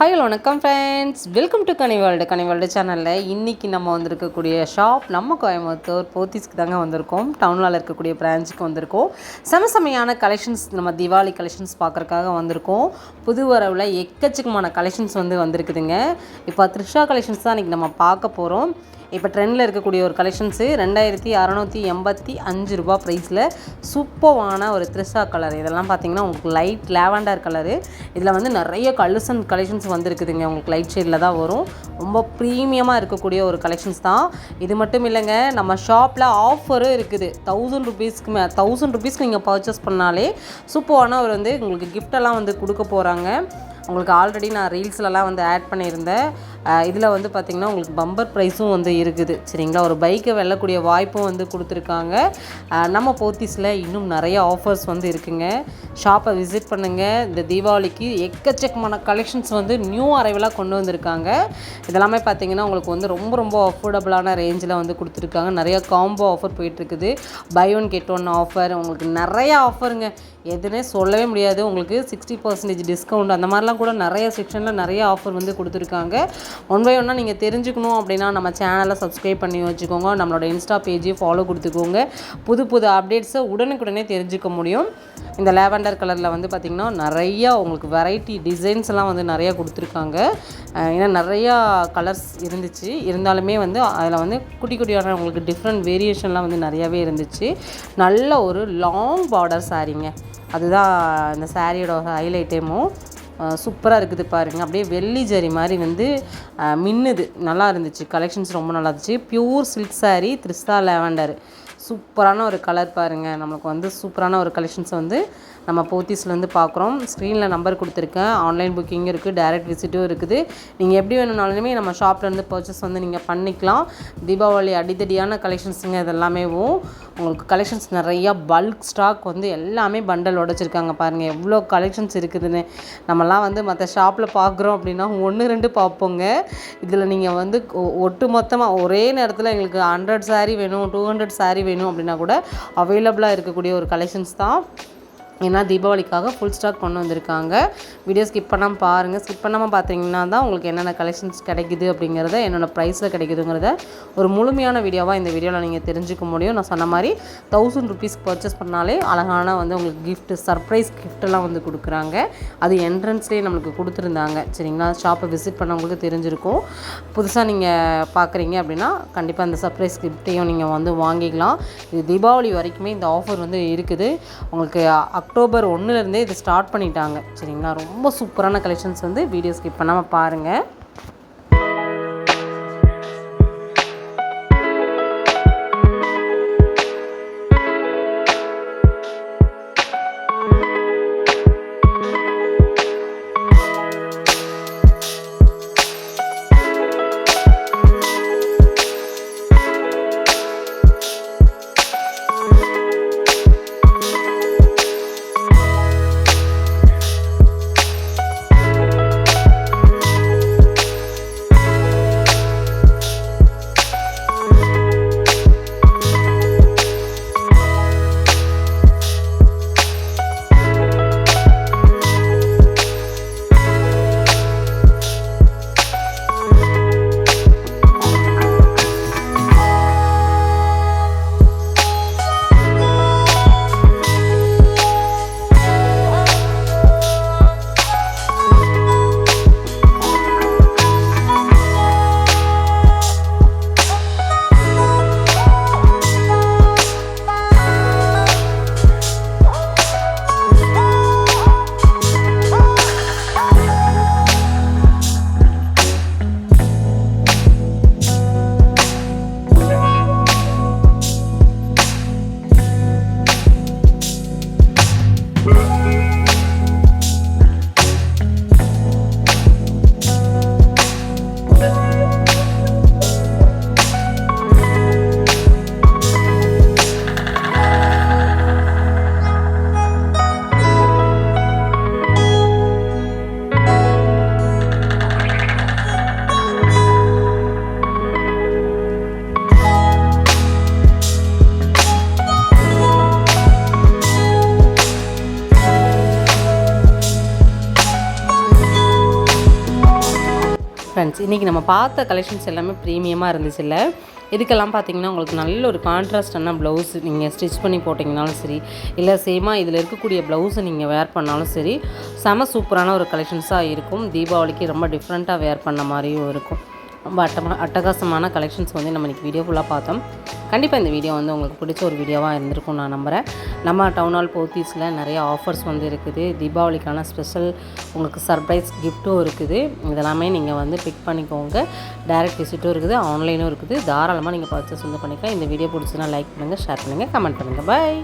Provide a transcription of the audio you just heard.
Hi வணக்கம் friends, welcome to Ghani world சேனலில் இன்றைக்கி நம்ம வந்திருக்கக்கூடிய ஷாப் நம்ம கோயம்புத்தூர் போத்தீஸ்க்கு தாங்க வந்திருக்கோம். டவுனில் இருக்கக்கூடிய பிரான்ச்சுக்கு வந்திருக்கோம். செமையான கலெக்ஷன்ஸ், நம்ம தீபாவளி கலெக்ஷன்ஸ் பார்க்குறக்காக வந்திருக்கோம். புது வரவில் எக்கச்சக்கமான கலெக்ஷன்ஸ் வந்திருக்குதுங்க. இப்போ த்ரிஷா கலெக்ஷன்ஸ் தான் இன்றைக்கி நம்ம பார்க்க போகிறோம். இப்போ ட்ரெண்டில் இருக்கக்கூடிய ஒரு கலெக்ஷன்ஸு 2685 ரூபா ப்ரைஸில் சூப்பரான ஒரு த்ரிஷா கலர். இதெல்லாம் பார்த்திங்கன்னா உங்களுக்கு லைட் லேவண்டர் கலரு. இதில் நிறைய கலெக்ஷன்ஸ் வந்திருக்குதுங்க. உங்களுக்கு லைட் ஷேடில் தான் வரும். ரொம்ப ப்ரீமியமாக இருக்கக்கூடிய ஒரு கலெக்ஷன்ஸ் தான். இது மட்டும் இல்லைங்க, நம்ம ஷாப்பில் ஆஃபரும் இருக்குது. 1000 ருபீஸ்க்கு நீங்கள் பர்ச்சேஸ் பண்ணாலே சூப்பரான ஒரு உங்களுக்கு கிஃப்டெல்லாம் கொடுக்க போகிறாங்க. உங்களுக்கு ஆல்ரெடி நான் ரீல்ஸ்லலாம் ஆட் பண்ணியிருந்தேன். இதில் பார்த்திங்கன்னா உங்களுக்கு பம்பர் ப்ரைஸும் இருக்குது. சரிங்களா, ஒரு பைக்கை வெல்லக்கூடிய வாய்ப்பும் கொடுத்துருக்காங்க. நம்ம போத்தீஸில் இன்னும் நிறைய ஆஃபர்ஸ் இருக்குங்க. ஷாப்பை விசிட் பண்ணுங்கள். இந்த தீபாவளிக்கு எக்கச்சக்கமான கலெக்ஷன்ஸ் நியூ அரைவலாக கொண்டு வந்திருக்காங்க. இதெல்லாமே பார்த்திங்கன்னா உங்களுக்கு ரொம்ப அஃபோர்டபுளான ரேஞ்சில் கொடுத்துருக்காங்க. நிறைய காம்போ ஆஃபர் போயிட்டுருக்குது. Buy one get one offer, உங்களுக்கு நிறையா ஆஃபருங்க. எதுனே சொல்லவே முடியாது. உங்களுக்கு 60% டிஸ்கவுண்ட் அந்த மாதிரிலாம் கூட நிறைய செக்ஷனில் நிறைய ஆஃபர் கொடுத்துருக்காங்க. ஒன் பை ஒன்னாக நீங்கள் தெரிஞ்சுக்கணும் அப்படின்னா நம்ம சேனலை சப்ஸ்கிரைப் பண்ணி வச்சுக்கோங்க. நம்மளோட இன்ஸ்டா பேஜை ஃபாலோ கொடுத்துக்கோங்க. புது அப்டேட்ஸை உடனுக்குடனே தெரிஞ்சுக்க முடியும். இந்த லேவண்டர் கலரில் பார்த்திங்கன்னா நிறையா உங்களுக்கு வெரைட்டி டிசைன்ஸ் எல்லாம் நிறையா கொடுத்துருக்காங்க. ஏன்னா நிறையா கலர்ஸ் இருந்துச்சு. இருந்தாலுமே அதில் குட்டியான உங்களுக்கு டிஃப்ரெண்ட் வேரியேஷன்லாம் நிறையாவே இருந்துச்சு. நல்ல ஒரு லாங் பார்டர் சாரீங்க. அதுதான் இந்த சாரியோட ஹைலைட்டேமும். சூப்பராக இருக்குது பாருங்கள். அப்படியே வெள்ளி ஜரி மாதிரி மின்னுது. நல்லா இருந்துச்சு. கலெக்ஷன்ஸ் ரொம்ப நல்லா இருந்துச்சு. Pure silk sari Trisha lavender. சூப்பரான ஒரு கலர் பாருங்கள். நமக்கு சூப்பரான ஒரு கலெக்ஷன்ஸ் நம்ம போத்தீஸ்லேருந்து பார்க்குறோம். ஸ்க்ரீனில் நம்பர் கொடுத்துருக்கேன். ஆன்லைன் புக்கிங்கும் இருக்குது, டைரக்ட் விசிட்டும் இருக்குது. நீங்கள் எப்படி வேணும்னாலுமே நம்ம ஷாப்லேருந்து பர்ச்சேஸ் நீங்கள் பண்ணிக்கலாம். தீபாவளி அடித்தடியான கலெக்ஷன்ஸுங்க இதெல்லாமே. உங்களுக்கு கலெக்ஷன்ஸ் நிறையா பல்க் ஸ்டாக் எல்லாமே பண்டல் உடச்சிருக்காங்க. பாருங்கள் எவ்வளோ கலெக்ஷன்ஸ் இருக்குதுன்னு. நம்மலாம் மற்ற ஷாப்பில் பார்க்குறோம் அப்படின்னா 1-2 பார்ப்போங்க. இதில் நீங்கள் ஒட்டு மொத்தமாக ஒரே நேரத்தில் எங்களுக்கு 100 சாரீ வேணும், 200 சாரீ வேணும் அப்படின்னா கூட அவைலபிளாக இருக்கக்கூடிய ஒரு கலெக்ஷன்ஸ் தான். ஏன்னா தீபாவளிக்காக ஃபுல் ஸ்டாக் கொண்டு வந்திருக்காங்க. வீடியோ ஸ்கிப் பண்ணாமல் பாருங்கள். ஸ்கிப் பண்ணாமல் பார்த்தீங்கன்னா தான் உங்களுக்கு என்னென்ன கலெக்ஷன்ஸ் கிடைக்குது அப்படிங்கிறத, என்னென்ன ப்ரைஸில் கிடைக்குதுங்கிறத ஒரு முழுமையான வீடியோவாக இந்த வீடியோவில் நீங்கள் தெரிஞ்சுக்க முடியும். நான் சொன்ன மாதிரி 1000 ருபீஸ்க்கு பர்ச்சேஸ் பண்ணாலே அழகான உங்களுக்கு கிஃப்ட்டு, சர்ப்ரைஸ் கிஃப்ட்டெல்லாம் கொடுக்குறாங்க. அது என்ட்ரன்ஸ்லேயே நம்மளுக்கு கொடுத்துருந்தாங்க. சரிங்களா, ஷாப்பை விசிட் பண்ணவங்களுக்கு தெரிஞ்சிருக்கும். புதுசாக நீங்கள் பார்க்குறீங்க அப்படின்னா கண்டிப்பாக அந்த சர்ப்ரைஸ் கிஃப்ட்டையும் நீங்கள் வாங்கிக்கலாம். இது தீபாவளி வரைக்குமே இந்த ஆஃபர் இருக்குது. உங்களுக்கு அக்டோபர் 1 இது ஸ்டார்ட் பண்ணிட்டாங்க. சரிங்களா, ரொம்ப சூப்பரான கலெக்ஷன்ஸ் வீடியோ ஸ்கிப் பண்ணாமல் பாருங்கள். ஃப்ரெண்ட்ஸ், இன்றைக்கி நம்ம பார்த்த கலெக்ஷன்ஸ் எல்லாமே ப்ரீமியமாக இருந்துச்சுல்ல. இதுக்கெல்லாம் பார்த்தீங்கன்னா உங்களுக்கு நல்ல ஒரு கான்ட்ராஸ்டான ப்ளவுஸ் நீங்கள் ஸ்டிச் பண்ணி போட்டிங்கனாலும் சரி, இல்லை சேமாக இதில் இருக்கக்கூடிய ப்ளவுஸை நீங்கள் வேர் பண்ணாலும் சரி, செம சூப்பரான ஒரு கலெக்ஷன்ஸாக இருக்கும். தீபாவளிக்கு ரொம்ப டிஃப்ரெண்ட்டாக வேர் பண்ண மாதிரியும் இருக்கும். ரொம்ப அட்டகாசமான கலெக்ஷன்ஸ் வந்து நம்ம இன்றைக்கி வீடியோ ஃபுல்லாக பார்த்தோம். கண்டிப்பாக இந்த வீடியோ வந்து உங்களுக்கு பிடிச்ச ஒரு வீடியோவாக இருந்திருக்கும் நான் நம்புகிறேன். நம்ம டவுன் ஹால் போத்தீஸில் நிறைய ஆஃபர்ஸ் வந்து இருக்குது. தீபாவளிக்கான ஸ்பெஷல் உங்களுக்கு சர்ப்ரைஸ் கிஃப்ட்டும் இருக்குது. இதெல்லாமே நீங்கள் வந்து பிக் பண்ணிக்கோங்க. டைரக்ட் விசிட்டும் இருக்குது, ஆன்லைனும் இருக்குது. தாராளமாக நீங்கள் பர்ச்சேஸ் வந்து பண்ணிக்கலாம். இந்த வீடியோ பிடிச்சதுன்னா லைக் பண்ணுங்கள், ஷேர் பண்ணுங்கள், கமெண்ட் பண்ணுங்கள். பாய்.